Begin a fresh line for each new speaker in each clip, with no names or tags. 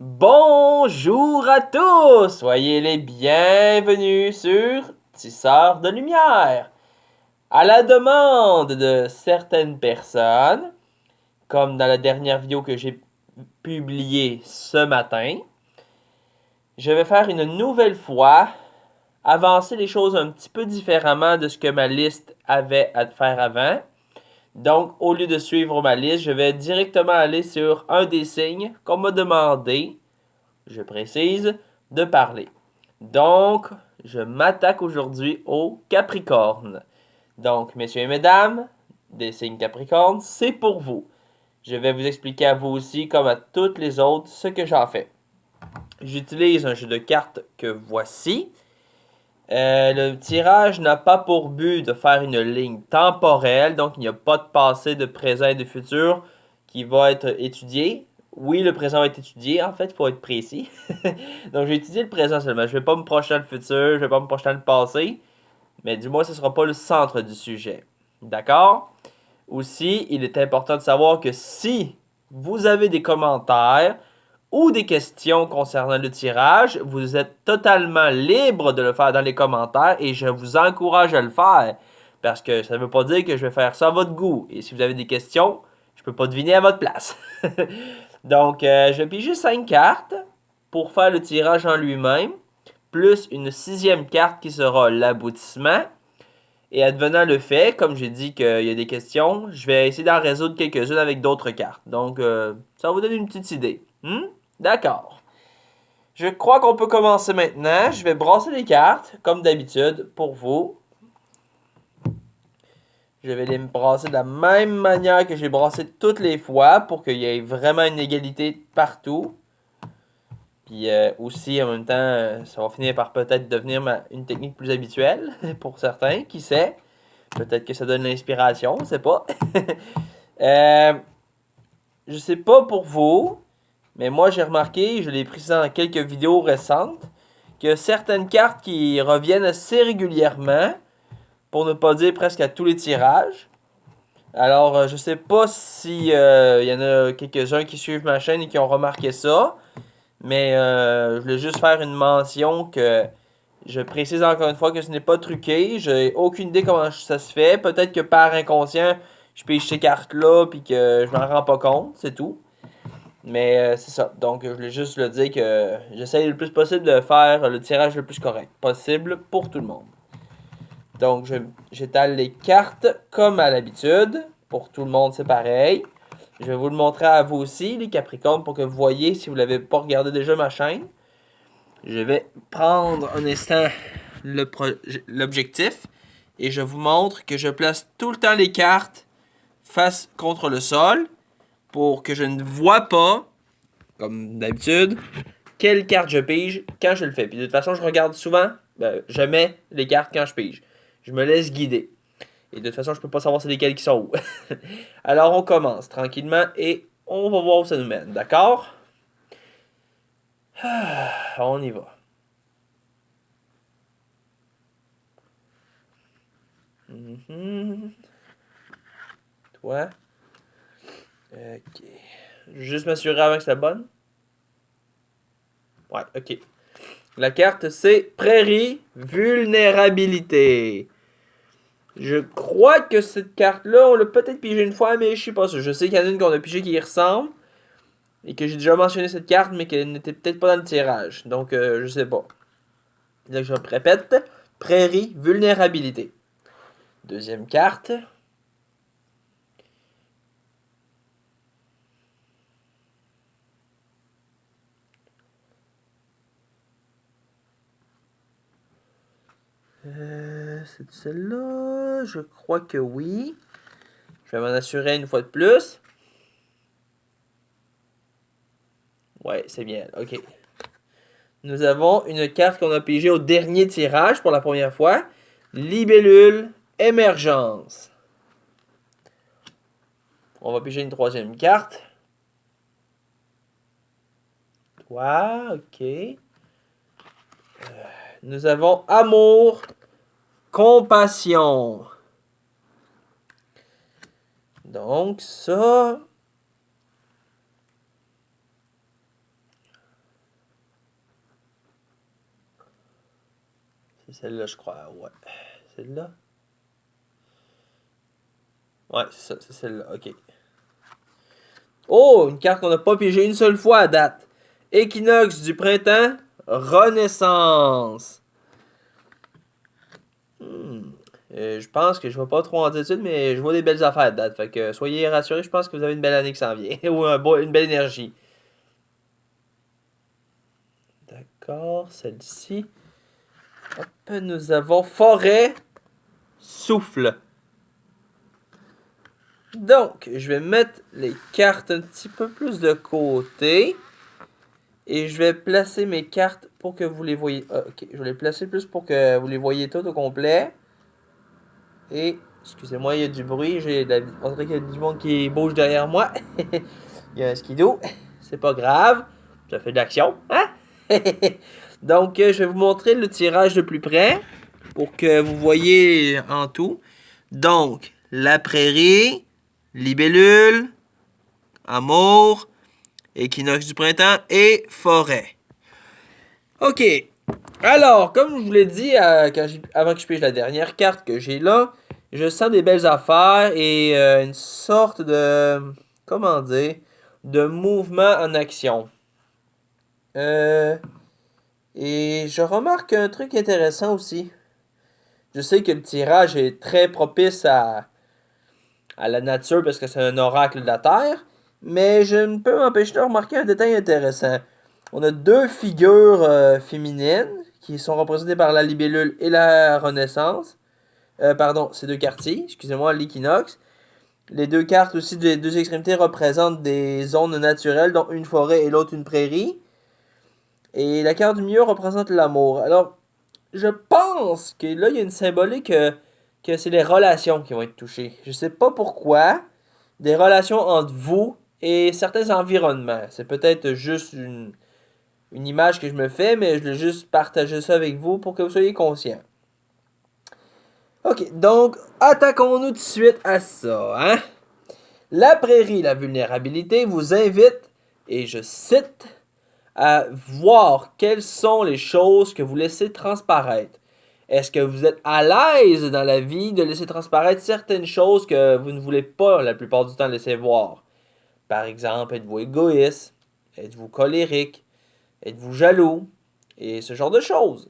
Bonjour à tous! Soyez les bienvenus sur Tisseurs de Lumière. À la demande de certaines personnes, comme dans la dernière vidéo que j'ai publiée ce matin, je vais faire une nouvelle fois avancer les choses un petit peu différemment de ce que ma liste avait à faire avant. Donc, au lieu de suivre ma liste, je vais directement aller sur un des signes qu'on m'a demandé, je précise, de parler. Donc, je m'attaque aujourd'hui au Capricorne. Donc, messieurs et mesdames, des signes Capricorne, c'est pour vous. Je vais vous expliquer à vous aussi, comme à toutes les autres, ce que j'en fais. J'utilise un jeu de cartes que voici. Le tirage n'a pas pour but de faire une ligne temporelle, donc il n'y a pas de passé, de présent et de futur qui va être étudié. Oui, le présent va être étudié, en fait, il faut être précis. Donc, j'ai étudié le présent seulement. Je ne vais pas me projeter dans le futur, je ne vais pas me projeter dans le passé, mais du moins, ce ne sera pas le centre du sujet. D'accord? Aussi, il est important de savoir que si vous avez des commentaires ou des questions concernant le tirage, vous êtes totalement libre de le faire dans les commentaires et je vous encourage à le faire. Parce que ça ne veut pas dire que je vais faire ça à votre goût. Et si vous avez des questions, je ne peux pas deviner à votre place. Donc, je vais piger 5 cartes pour faire le tirage en lui-même, plus une 6e carte qui sera l'aboutissement. Et advenant le fait, comme j'ai dit qu'il y a des questions, je vais essayer d'en résoudre quelques-unes avec d'autres cartes. Donc, ça va vous donner une petite idée. D'accord. Je crois qu'on peut commencer maintenant. Je vais brasser les cartes, comme d'habitude, pour vous. Je vais les brasser de la même manière que j'ai brassé toutes les fois, pour qu'il y ait vraiment une égalité partout. Puis aussi, en même temps, ça va finir par peut-être devenir une technique plus habituelle, pour certains, qui sait. Peut-être que ça donne l'inspiration, on sait pas. Je sais pas pour vous, mais moi j'ai remarqué, je l'ai précisé dans quelques vidéos récentes, que certaines cartes qui reviennent assez régulièrement, pour ne pas dire presque à tous les tirages. Alors, je sais pas si y en a quelques-uns qui suivent ma chaîne et qui ont remarqué ça, mais je voulais juste faire une mention que je précise encore une fois que ce n'est pas truqué. J'ai aucune idée comment ça se fait. Peut-être que par inconscient, je pige ces cartes-là puis que je m'en rends pas compte, c'est tout. Mais c'est ça. Donc, je voulais juste le dire que j'essaye le plus possible de faire le tirage le plus correct possible pour tout le monde. Donc, j'étale les cartes comme à l'habitude. Pour tout le monde, c'est pareil. Je vais vous le montrer à vous aussi, les Capricornes, pour que vous voyez si vous ne l'avez pas regardé déjà ma chaîne. Je vais prendre un instant l'objectif et je vous montre que je place tout le temps les cartes face contre le sol pour que je ne vois pas, comme d'habitude, quelle carte je pige quand je le fais. Puis de toute façon, je regarde souvent, je mets les cartes quand je pige. Je me laisse guider. Et de toute façon, je peux pas savoir c'est lesquelles qui sont où. Alors, on commence tranquillement et on va voir où ça nous mène. D'accord? On y va. Toi. Ok. Je vais juste m'assurer avant que c'est la bonne. Ouais, ok. La carte, c'est Prairie Vulnérabilité. Je crois que cette carte-là, on l'a peut-être pigée une fois, mais je suis pas sûr. Je sais qu'il y en a une qu'on a pigée qui y ressemble. Et que j'ai déjà mentionné cette carte, mais qu'elle n'était peut-être pas dans le tirage. Donc, je sais pas. Donc, je répète. Prairie Vulnérabilité. Deuxième carte. C'est celle-là. Je crois que oui. Je vais m'en assurer une fois de plus. Ouais, c'est bien. Ok. Nous avons une carte qu'on a pigée au dernier tirage pour la première fois. Libellule Émergence. On va piger une troisième carte. Toi, ok. Nous avons Amour, Compassion. Donc ça... C'est celle-là, je crois. Ouais. Celle-là? Ouais, c'est ça, c'est celle-là. OK. Oh, une carte qu'on n'a pas pigée une seule fois à date. Équinoxe du printemps, Renaissance. Je pense que je ne vais pas trop en dire tout, mais je vois des belles affaires à date. Fait que soyez rassurés, je pense que vous avez une belle année qui s'en vient. Ou une belle énergie. D'accord, celle-ci. Hop, nous avons forêt, souffle. Donc, je vais mettre les cartes un petit peu plus de côté. Et je vais placer mes cartes pour que vous les voyez. Ah, ok, je vais les placer plus pour que vous les voyez toutes au complet. Et, excusez-moi, il y a du bruit. On dirait qu'il y a du monde qui bouge derrière moi. Il y a un skidoo. C'est pas grave. Ça fait de l'action. Hein? Donc, je vais vous montrer le tirage de plus près pour que vous voyez en tout. Donc, la prairie, libellule, amour, équinoxe du printemps et forêt. Ok. Alors, comme je vous l'ai dit avant que je pige la dernière carte que j'ai là, je sens des belles affaires et une sorte de... Comment dire? De mouvement en action. Et je remarque un truc intéressant aussi. Je sais que le tirage est très propice à la nature parce que c'est un oracle de la Terre, mais je ne peux m'empêcher de remarquer un détail intéressant. On a deux figures féminines qui sont représentées par la libellule et la Renaissance. Pardon, ces deux quartiers, excusez-moi, l'équinoxe. Les deux cartes aussi des deux extrémités représentent des zones naturelles, dont une forêt et l'autre une prairie. Et la carte du milieu représente l'amour. Alors, je pense que là, il y a une symbolique que c'est les relations qui vont être touchées. Je sais pas pourquoi. Des relations entre vous et certains environnements. C'est peut-être juste une image que je me fais, mais je voulais juste partager ça avec vous pour que vous soyez conscients. Ok, donc attaquons-nous tout de suite à ça, hein? La prairie, la vulnérabilité vous invite, et je cite, à voir quelles sont les choses que vous laissez transparaître. Est-ce que vous êtes à l'aise dans la vie de laisser transparaître certaines choses que vous ne voulez pas la plupart du temps laisser voir? Par exemple, êtes-vous égoïste? Êtes-vous colérique? Êtes-vous jaloux? Et ce genre de choses.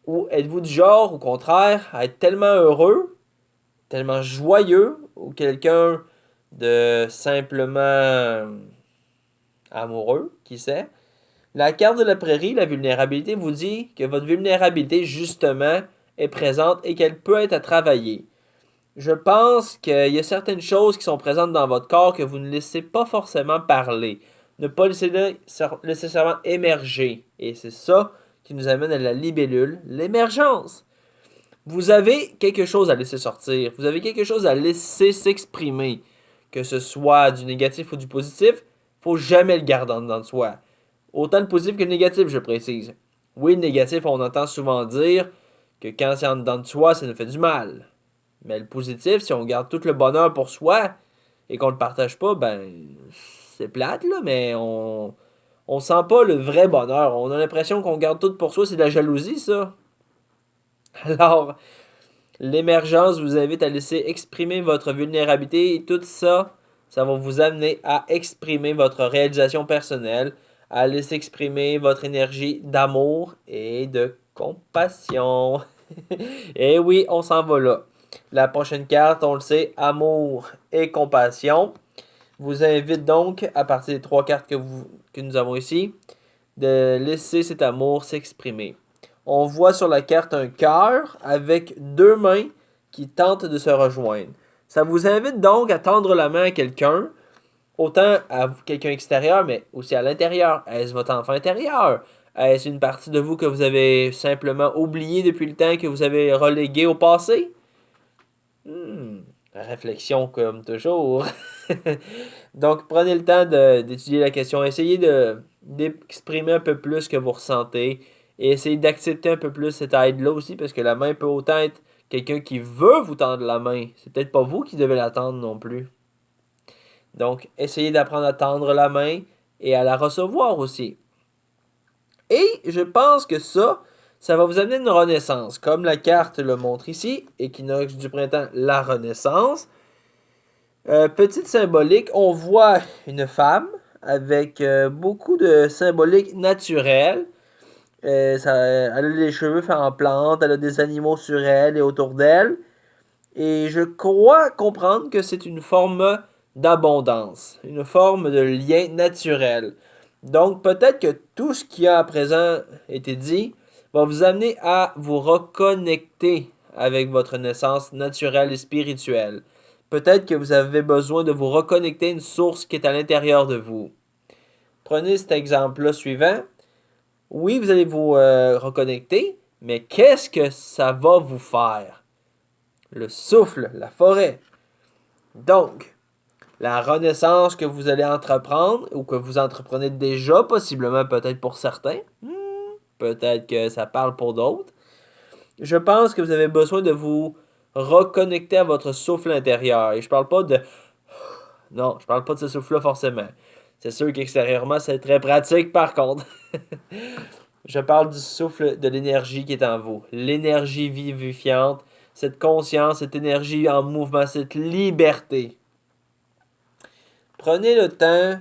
Ou êtes-vous du genre, au contraire, à être tellement heureux, tellement joyeux, ou quelqu'un de simplement amoureux, qui sait? La carte de la prairie, la vulnérabilité, vous dit que votre vulnérabilité, justement, est présente et qu'elle peut être à travailler. Je pense qu'il y a certaines choses qui sont présentes dans votre corps que vous ne laissez pas forcément parler. Ne pas laisser nécessairement émerger. Et c'est ça qui nous amène à la libellule, l'émergence. Vous avez quelque chose à laisser sortir. Vous avez quelque chose à laisser s'exprimer. Que ce soit du négatif ou du positif, il faut jamais le garder en dedans de soi. Autant le positif que le négatif, je précise. Oui, le négatif, on entend souvent dire que quand c'est en dedans de soi, ça nous fait du mal. Mais le positif, si on garde tout le bonheur pour soi et qu'on le partage pas, ben c'est plate là, mais on sent pas le vrai bonheur. On a l'impression qu'on garde tout pour soi, c'est de la jalousie ça. Alors, l'émergence vous invite à laisser exprimer votre vulnérabilité et tout ça, ça va vous amener à exprimer votre réalisation personnelle, à laisser exprimer votre énergie d'amour et de compassion. Et oui, on s'en va là. La prochaine carte, on le sait, amour et compassion, vous invite donc, à partir des trois cartes que nous avons ici, de laisser cet amour s'exprimer. On voit sur la carte un cœur avec deux mains qui tentent de se rejoindre. Ça vous invite donc à tendre la main à quelqu'un, autant à quelqu'un extérieur, mais aussi à l'intérieur. Est-ce votre enfant intérieur? Est-ce une partie de vous que vous avez simplement oublié depuis le temps que vous avez relégué au passé? Réflexion comme toujours. Donc, prenez le temps d'étudier la question. Essayez d'exprimer un peu plus ce que vous ressentez. Et essayez d'accepter un peu plus cette aide-là aussi, parce que la main peut autant être quelqu'un qui veut vous tendre la main. C'est peut-être pas vous qui devez la tendre non plus. Donc, essayez d'apprendre à tendre la main et à la recevoir aussi. Et je pense que ça, ça va vous amener une renaissance. Comme la carte le montre ici, équinoxe du printemps, la renaissance. Petite symbolique, on voit une femme avec beaucoup de symbolique naturelle. Elle a les cheveux faits en plante, elle a des animaux sur elle et autour d'elle. Et je crois comprendre que c'est une forme d'abondance, une forme de lien naturel. Donc peut-être que tout ce qui a à présent été dit va vous amener à vous reconnecter avec votre naissance naturelle et spirituelle. Peut-être que vous avez besoin de vous reconnecter à une source qui est à l'intérieur de vous. Prenez cet exemple-là suivant. Oui, vous allez vous reconnecter, mais qu'est-ce que ça va vous faire? Le souffle, la forêt. Donc, la renaissance que vous allez entreprendre, ou que vous entreprenez déjà, possiblement peut-être pour certains, peut-être que ça parle pour d'autres, je pense que vous avez besoin de vous reconnecter à votre souffle intérieur. Et je parle pas de... Non, je parle pas de ce souffle-là forcément. C'est sûr qu'extérieurement, c'est très pratique par contre. Je parle du souffle de l'énergie qui est en vous. L'énergie vivifiante, cette conscience, cette énergie en mouvement, cette liberté. Prenez le temps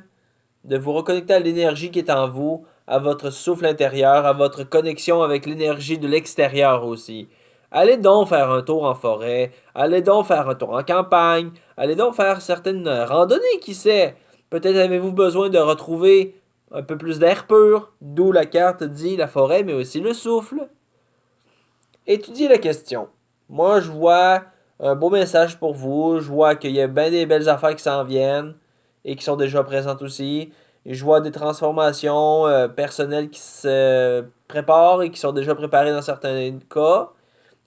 de vous reconnecter à l'énergie qui est en vous, à votre souffle intérieur, à votre connexion avec l'énergie de l'extérieur aussi. Allez donc faire un tour en forêt, allez donc faire un tour en campagne, allez donc faire certaines randonnées, qui sait. Peut-être avez-vous besoin de retrouver un peu plus d'air pur, d'où la carte dit la forêt, mais aussi le souffle. Étudiez la question. Moi, je vois un beau message pour vous, je vois qu'il y a bien des belles affaires qui s'en viennent et qui sont déjà présentes aussi. Et je vois des transformations personnelles qui se préparent et qui sont déjà préparées dans certains cas,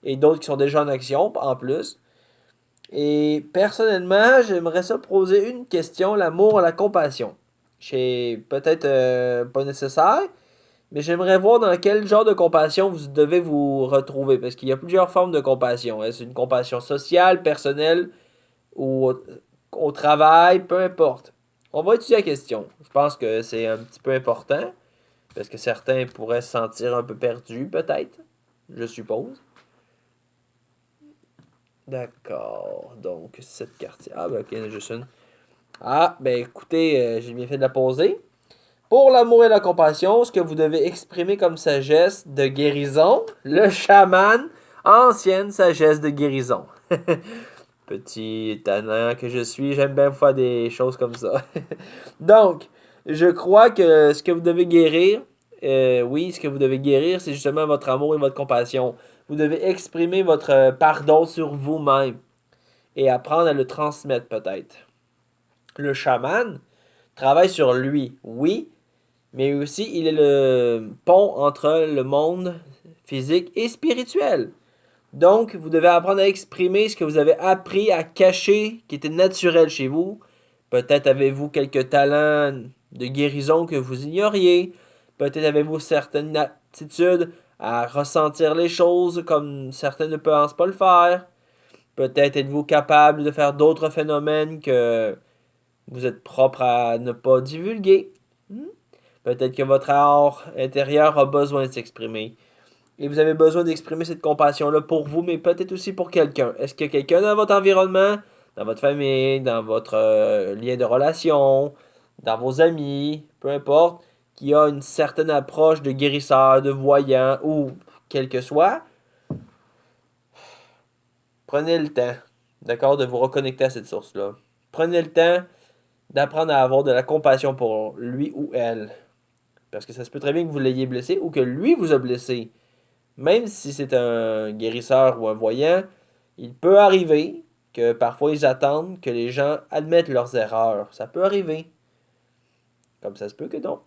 et d'autres qui sont déjà en action en plus. Et personnellement, j'aimerais ça poser une question, l'amour et la compassion. C'est peut-être pas nécessaire, mais j'aimerais voir dans quel genre de compassion vous devez vous retrouver, parce qu'il y a plusieurs formes de compassion. Est-ce une compassion sociale, personnelle, ou au travail, peu importe. On va étudier la question. Je pense que c'est un petit peu important, parce que certains pourraient se sentir un peu perdus, peut-être, je suppose. D'accord. Donc, cette carte. Ah, ben, ok, il y en a juste une. Ah, ben écoutez, j'ai bien fait de la poser. Pour l'amour et la compassion, ce que vous devez exprimer comme sagesse de guérison, le chaman, ancienne sagesse de guérison. Petit tannant que je suis, j'aime bien faire des choses comme ça. Donc, je crois que ce que vous devez guérir, oui, ce que vous devez guérir, c'est justement votre amour et votre compassion. Vous devez exprimer votre pardon sur vous-même et apprendre à le transmettre peut-être. Le chaman travaille sur lui, oui, mais aussi il est le pont entre le monde physique et spirituel. Donc, vous devez apprendre à exprimer ce que vous avez appris à cacher, qui était naturel chez vous. Peut-être avez-vous quelques talents de guérison que vous ignoriez. Peut-être avez-vous certaines aptitudes à ressentir les choses comme certains ne pensent pas le faire. Peut-être êtes-vous capable de faire d'autres phénomènes que vous êtes propre à ne pas divulguer. Peut-être que votre art intérieur a besoin de s'exprimer. Et vous avez besoin d'exprimer cette compassion-là pour vous, mais peut-être aussi pour quelqu'un. Est-ce qu'il y a quelqu'un dans votre environnement, dans votre famille, dans votre lien de relation, dans vos amis, peu importe, qui a une certaine approche de guérisseur, de voyant ou quel que soit? Prenez le temps, d'accord, de vous reconnecter à cette source-là. Prenez le temps d'apprendre à avoir de la compassion pour lui ou elle. Parce que ça se peut très bien que vous l'ayez blessé ou que lui vous a blessé. Même si c'est un guérisseur ou un voyant, il peut arriver que parfois ils attendent que les gens admettent leurs erreurs. Ça peut arriver. Comme ça se peut que non.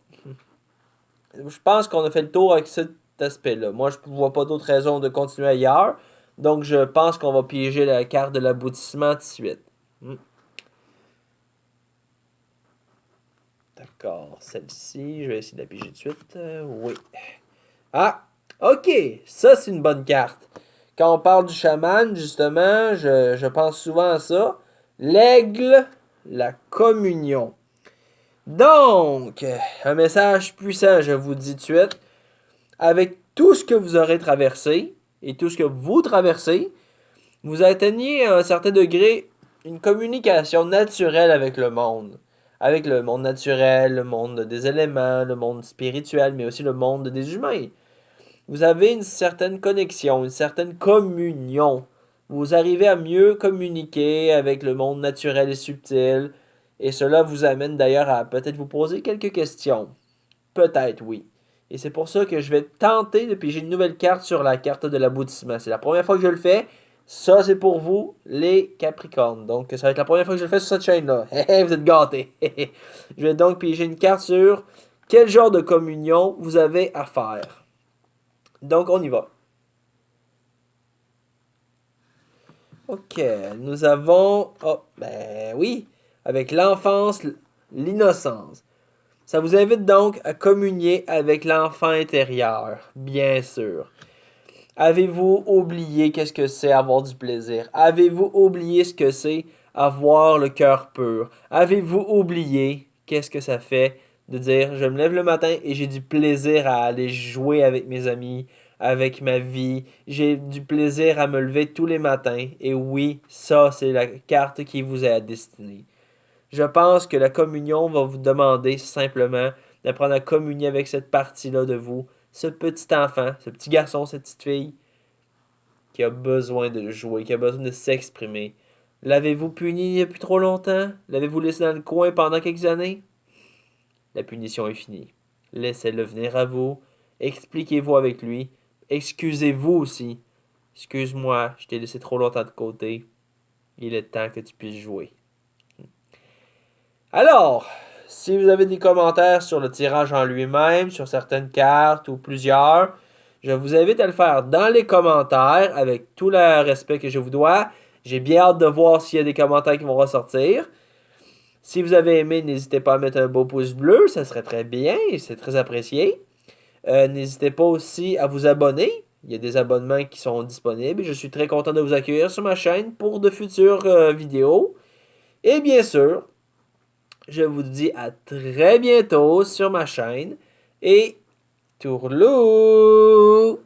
Je pense qu'on a fait le tour avec cet aspect-là. Moi, je ne vois pas d'autre raison de continuer ailleurs. Donc, je pense qu'on va piéger la carte de l'aboutissement tout de suite. D'accord. Celle-ci, je vais essayer de la piéger tout de suite. Oui. Ah! Ok! Ça, c'est une bonne carte. Quand on parle du chaman, justement, je pense souvent à ça. L'aigle, la communion. Donc, un message puissant, je vous dis tout de suite. Avec tout ce que vous aurez traversé et tout ce que vous traversez, vous atteignez à un certain degré une communication naturelle avec le monde. Avec le monde naturel, le monde des éléments, le monde spirituel, mais aussi le monde des humains. Vous avez une certaine connexion, une certaine communion. Vous arrivez à mieux communiquer avec le monde naturel et subtil. Et cela vous amène d'ailleurs à peut-être vous poser quelques questions. Peut-être, oui. Et c'est pour ça que je vais tenter de piger une nouvelle carte sur la carte de l'aboutissement. C'est la première fois que je le fais. Ça, c'est pour vous, les Capricornes. Donc, ça va être la première fois que je le fais sur cette chaîne-là. Vous êtes gâtés. Je vais donc piger une carte sur quel genre de communion vous avez à faire. Donc, on y va. Ok, nous avons... Oh, ben oui, avec l'enfance, l'innocence. Ça vous invite donc à communier avec l'enfant intérieur, bien sûr. Avez-vous oublié qu'est-ce que c'est avoir du plaisir? Avez-vous oublié ce que c'est avoir le cœur pur? Avez-vous oublié qu'est-ce que ça fait de dire je me lève le matin et j'ai du plaisir à aller jouer avec mes amis, avec ma vie. J'ai du plaisir à me lever tous les matins. Et oui, ça, c'est la carte qui vous est à destinée. Je pense que la communion va vous demander simplement d'apprendre à communier avec cette partie-là de vous, ce petit enfant, ce petit garçon, cette petite fille qui a besoin de jouer, qui a besoin de s'exprimer. L'avez-vous puni depuis trop longtemps? L'avez-vous laissé dans le coin pendant quelques années? La punition est finie. Laissez-le venir à vous. Expliquez-vous avec lui. Excusez-vous aussi. Excuse-moi, je t'ai laissé trop longtemps de côté. Il est temps que tu puisses jouer. Alors, si vous avez des commentaires sur le tirage en lui-même, sur certaines cartes ou plusieurs, je vous invite à le faire dans les commentaires avec tout le respect que je vous dois. J'ai bien hâte de voir s'il y a des commentaires qui vont ressortir. Si vous avez aimé, n'hésitez pas à mettre un beau pouce bleu, ça serait très bien, c'est très apprécié. N'hésitez pas aussi à vous abonner. Il y a des abonnements qui sont disponibles. Je suis très content de vous accueillir sur ma chaîne pour de futures vidéos. Et bien sûr, je vous dis à très bientôt sur ma chaîne. Et tourlou!